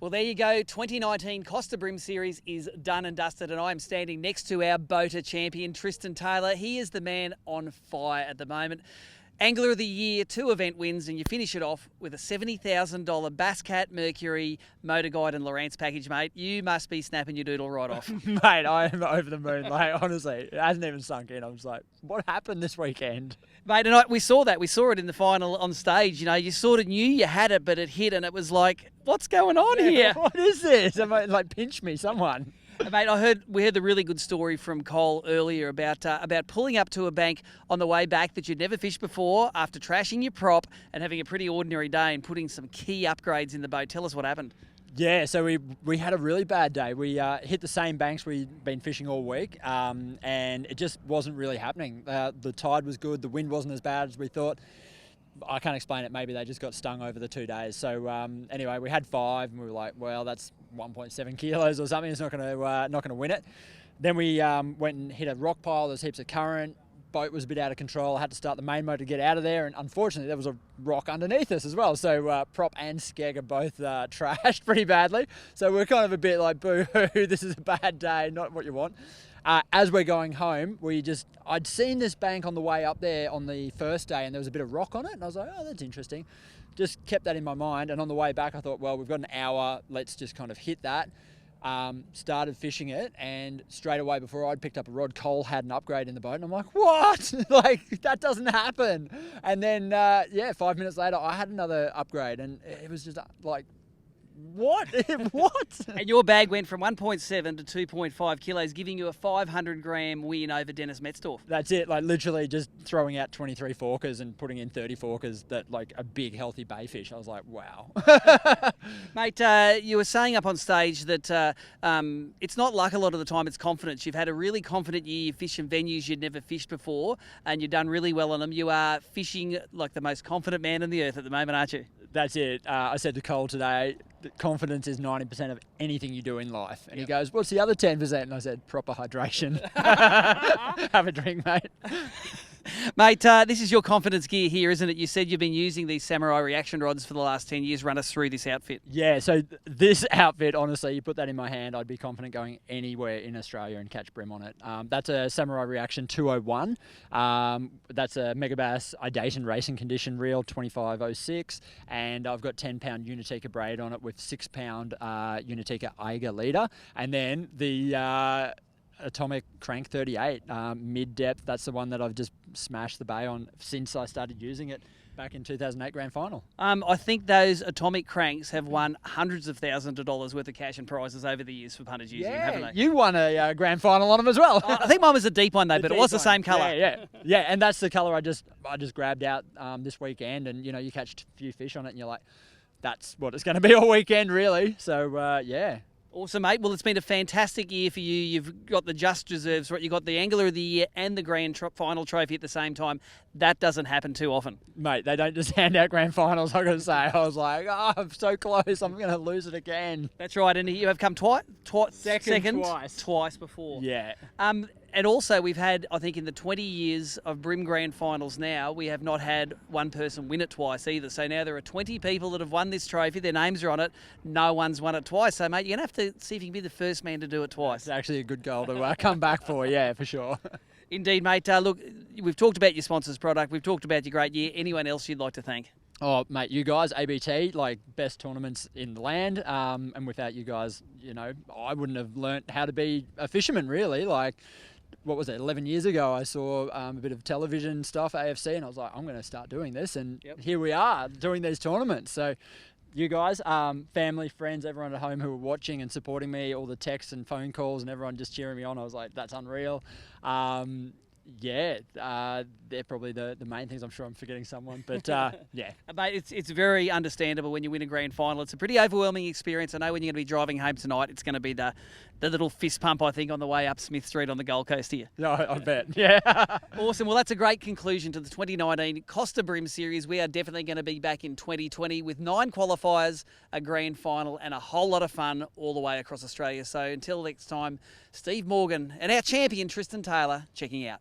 Well, there you go. 2019 Costa BREAM Series is done and dusted, and I am standing next to our boater champion, Tristan Taylor. He is the man on fire at the moment. Angler of the Year, 2 event wins, and you finish it off with a $70,000 BassCat, Mercury, Motor Guide and Lowrance package, mate. You must be snapping your doodle right off. Mate, I am over the moon. Like, honestly, it hasn't even sunk in. I'm just like, what happened this weekend? Mate, and we saw that. We saw it in the final on stage. You know, you sort of knew you had it, but it hit, and it was like, what's going on here? What is this? Like, pinch me, someone. Mate, we heard the really good story from Cole earlier about pulling up to a bank on the way back that you'd never fished before after trashing your prop and having a pretty ordinary day and putting some key upgrades in the boat. Tell us what happened. Yeah, so we had a really bad day. We hit the same banks we'd been fishing all week, and it just wasn't really happening. The tide was good, the wind wasn't as bad as we thought. I can't explain it. Maybe they just got stung over the 2 days. So anyway, we had 5, and we were like, well, that's 1.7 kilos or something. It's not going to win it. Then we went and hit a rock pile. There's heaps of current. Boat was a bit out of control. I had to start the main motor to get out of there, and unfortunately, there was a rock underneath us as well. So prop and skeg are both trashed pretty badly. So we're kind of a bit like, boo-hoo, this is a bad day, not what you want. As we're going home, I'd seen this bank on the way up there on the first day, and there was a bit of rock on it, and I was like, oh, that's interesting. Just kept that in my mind, and on the way back, I thought, well, we've got an hour, let's just kind of hit that. Started fishing it, and straight away before I'd picked up a rod, Cole had an upgrade in the boat, and I'm like, what? Like, that doesn't happen. And then, 5 minutes later, I had another upgrade, and it was just like, what? What? And your bag went from 1.7 to 2.5 kilos, giving you a 500 gram win over Dennis Metzdorf. That's it. Like, literally just throwing out 23 forkers and putting in 30 forkers that, like, a big healthy bay fish. I was like, wow. Mate, you were saying up on stage that it's not luck a lot of the time, it's confidence. You've had a really confident year. You fish in venues you'd never fished before, and you've done really well on them. You are fishing like the most confident man on the earth at the moment, aren't you? That's it. I said to Cole today, that confidence is 90% of anything you do in life. And He goes, what's the other 10%? And I said, proper hydration. Have a drink, mate. Mate, this is your confidence gear here, isn't it? You said you've been using these Samurai reaction rods for the last 10 years. Run us through this outfit. Yeah, so this outfit, honestly, you put that in my hand, I'd be confident going anywhere in Australia and catch bream on it. That's a Samurai Reaction 201. That's a Megabass Idation racing condition reel, 2506. And I've got 10-pound Unitica braid on it with 6-pound Unitica Eiger leader. And then the Atomic Crank 38 mid-depth. That's the one that I've just smashed the bay on since I started using it back in 2008 grand final. I think those Atomic Cranks have won hundreds of thousands of dollars worth of cash and prizes over the years for punters using them, haven't they? You won a grand final on them as well. I think mine was a deep one though, but it was the same colour. Yeah, and that's the colour I just grabbed out this weekend, and you catch a few fish on it, and you're like, that's what it's going to be all weekend, really. So yeah. Awesome, mate. Well, it's been a fantastic year for you. You've got the Just Reserves, right? You've got the Angler of the Year and the Grand Final trophy at the same time. That doesn't happen too often. Mate, they don't just hand out Grand Finals, I've got to say. I was like, oh, I'm so close. I'm going to lose it again. That's right. And you have come second twice before. Yeah. And also we've had, I think in the 20 years of BREAM Grand Finals now, we have not had one person win it twice either. So now there are 20 people that have won this trophy. Their names are on it. No one's won it twice. So, mate, you're going to have to see if you can be the first man to do it twice. It's actually a good goal to come back for, yeah, for sure. Indeed, mate. Look, we've talked about your sponsors' product. We've talked about your great year. Anyone else you'd like to thank? Oh, mate, you guys, ABT, like best tournaments in the land. And without you guys, I wouldn't have learnt how to be a fisherman, really. Like, what was it, 11 years ago, I saw a bit of television stuff, AFC, and I was like, I'm going to start doing this. And Here we are doing these tournaments. So you guys, family, friends, everyone at home who were watching and supporting me, all the texts and phone calls and everyone just cheering me on, I was like, that's unreal. They're probably the main things. I'm sure I'm forgetting someone, but yeah. Mate, it's very understandable when you win a grand final. It's a pretty overwhelming experience. I know when you're going to be driving home tonight, it's going to be the little fist pump, I think, on the way up Smith Street on the Gold Coast here. No, I bet. Yeah. Awesome. Well, that's a great conclusion to the 2019 Costa BREAM Series. We are definitely going to be back in 2020 with 9 qualifiers, a grand final, and a whole lot of fun all the way across Australia. So until next time, Steve Morgan and our champion, Tristan Taylor, checking out.